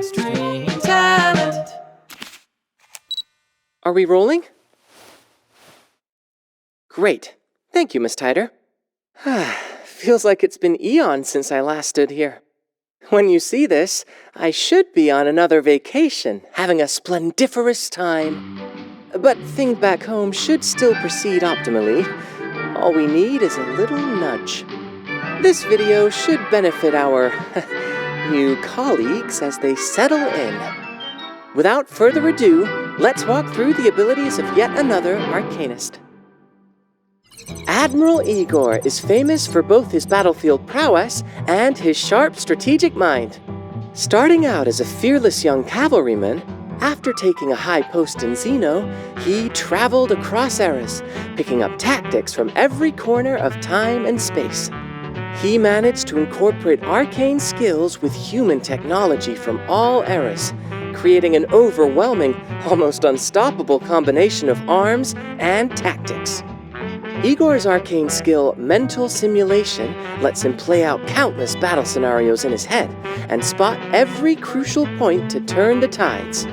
Xtreme talent. Are we rolling? Great. Thank you, Miss Tider. Feels like it's been eons since I last stood here. When you see this, I should be on another vacation, having a splendiferous time. But things back home should still proceed optimally. All we need is a little nudge. This video should benefit our new colleagues as they settle in. Without further ado, let's walk through the abilities of yet another Arcanist. Admiral Igor is famous for both his battlefield prowess and his sharp strategic mind. Starting out as a fearless young cavalryman, after taking a high post in Xeno, he traveled across eras, picking up tactics from every corner of time and space. He managed to incorporate arcane skills with human technology from all eras, creating an overwhelming, almost unstoppable combination of arms and tactics. Igor's arcane skill, Mental Simulation, lets him play out countless battle scenarios in his head and spot every crucial point to turn the tides.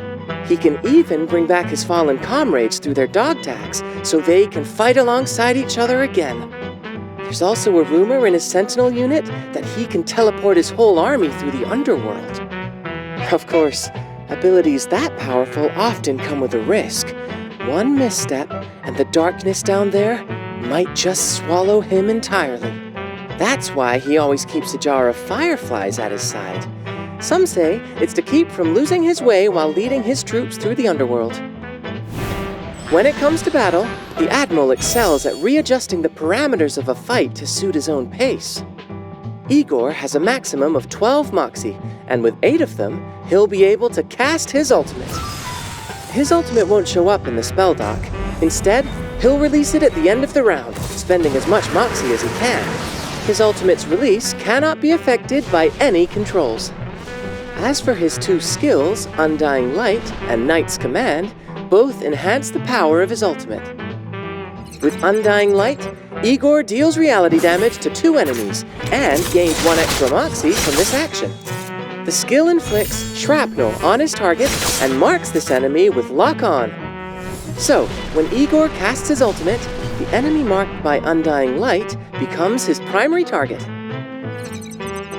He can even bring back his fallen comrades through their dog tags so they can fight alongside each other again. There's also a rumor in his Sentinel unit that he can teleport his whole army through the Underworld. Of course, abilities that powerful often come with a risk. One misstep, and the darkness down there might just swallow him entirely. That's why he always keeps a jar of fireflies at his side. Some say it's to keep from losing his way while leading his troops through the Underworld. When it comes to battle, the Admiral excels at readjusting the parameters of a fight to suit his own pace. Igor has a maximum of 12 Moxie, and with 8 of them, he'll be able to cast his ultimate. His ultimate won't show up in the spell dock. Instead, he'll release it at the end of the round, spending as much Moxie as he can. His ultimate's release cannot be affected by any controls. As for his 2 skills, Undying Light and Knight's Command, both enhance the power of his ultimate. With Undying Light, Igor deals reality damage to 2 enemies and gains 1 extra Moxie from this action. The skill inflicts Shrapnel on his target and marks this enemy with Lock On. So, when Igor casts his ultimate, the enemy marked by Undying Light becomes his primary target.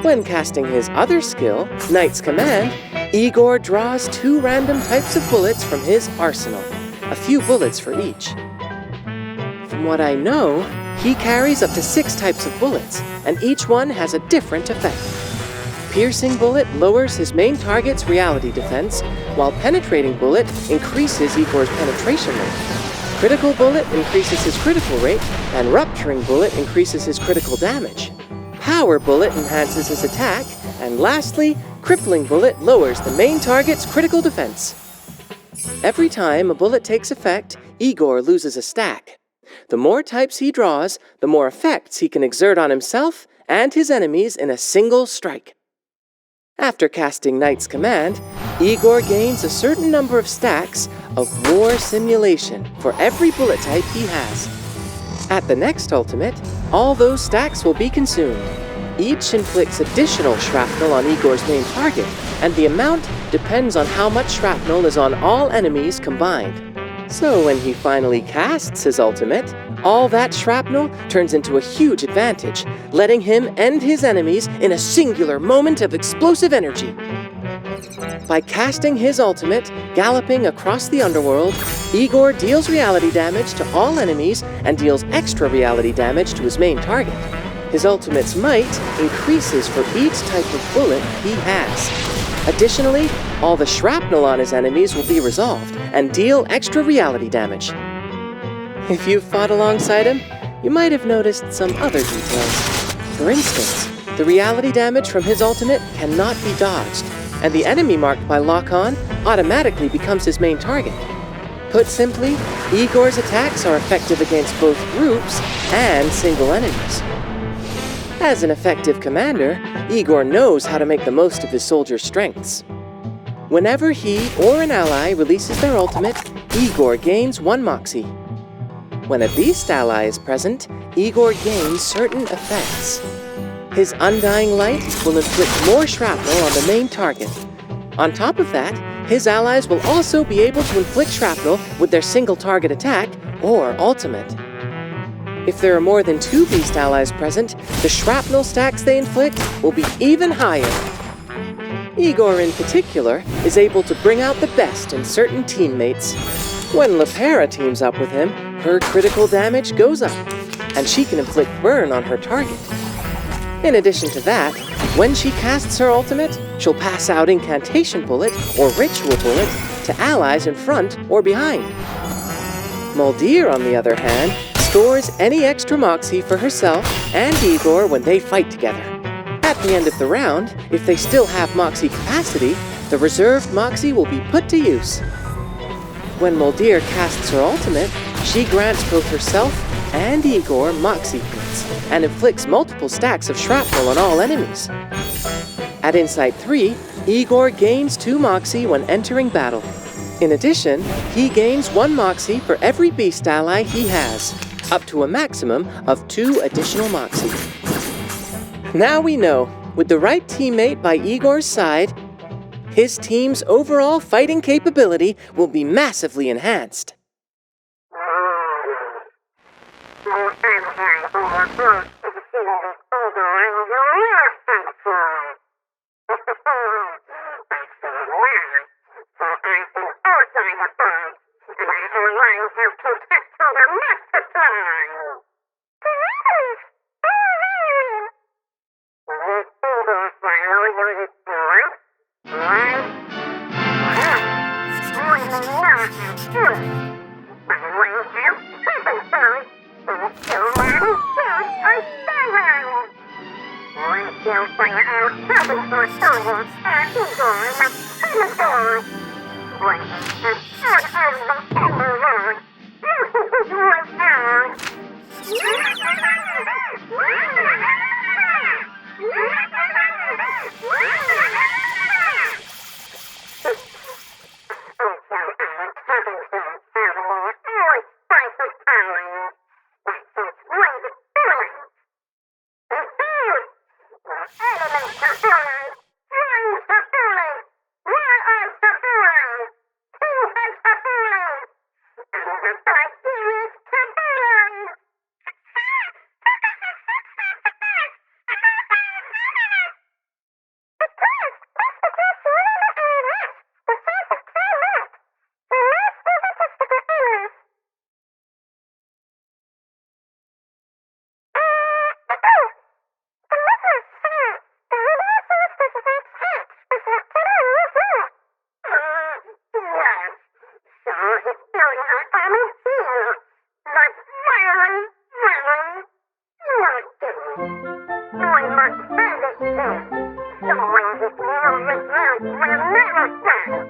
When casting his other skill, Knight's Command, Igor draws 2 random types of bullets from his arsenal, a few bullets for each. From what I know, he carries up to 6 types of bullets, and each one has a different effect. Piercing Bullet lowers his main target's reality defense, while Penetrating Bullet increases Igor's penetration rate. Critical Bullet increases his critical rate, and Rupturing Bullet increases his critical damage. Power Bullet enhances his attack, and lastly, Crippling Bullet lowers the main target's critical defense. Every time a bullet takes effect, Igor loses a stack. The more types he draws, the more effects he can exert on himself and his enemies in a single strike. After casting Knight's Command, Igor gains a certain number of stacks of War Simulation for every bullet type he has. At the next ultimate, all those stacks will be consumed. Each inflicts additional shrapnel on Igor's main target, and the amount depends on how much shrapnel is on all enemies combined. So when he finally casts his ultimate, all that shrapnel turns into a huge advantage, letting him end his enemies in a singular moment of explosive energy. By casting his ultimate, Galloping across the Underworld, Igor deals reality damage to all enemies and deals extra reality damage to his main target. His ultimate's might increases for each type of bullet he has. Additionally, all the shrapnel on his enemies will be resolved and deal extra reality damage. If you've fought alongside him, you might have noticed some other details. For instance, the reality damage from his ultimate cannot be dodged, and the enemy marked by Lock-On automatically becomes his main target. Put simply, Igor's attacks are effective against both groups and single enemies. As an effective commander, Igor knows how to make the most of his soldiers' strengths. Whenever he or an ally releases their ultimate, Igor gains 1 Moxie. When a beast ally is present, Igor gains certain effects. His Undying Light will inflict more shrapnel on the main target. On top of that, his allies will also be able to inflict shrapnel with their single target attack or ultimate. If there are more than 2 beast allies present, the shrapnel stacks they inflict will be even higher. Igor in particular is able to bring out the best in certain teammates. When Lepera teams up with him, her critical damage goes up, and she can inflict burn on her target. In addition to that, when she casts her ultimate, she'll pass out Incantation Bullet or Ritual Bullet to allies in front or behind. Muldir, on the other hand, stores any extra Moxie for herself and Igor when they fight together. At the end of the round, if they still have Moxie capacity, the reserved Moxie will be put to use. When Muldir casts her ultimate, she grants both herself and Igor Moxie points and inflicts multiple stacks of shrapnel on all enemies. At Insight 3, Igor gains 2 Moxie when entering battle. In addition, he gains 1 Moxie for every beast ally he has, up to a maximum of 2 additional Moxie. Now we know, with the right teammate by Igor's side, his team's overall fighting capability will be massively enhanced. Will never stand.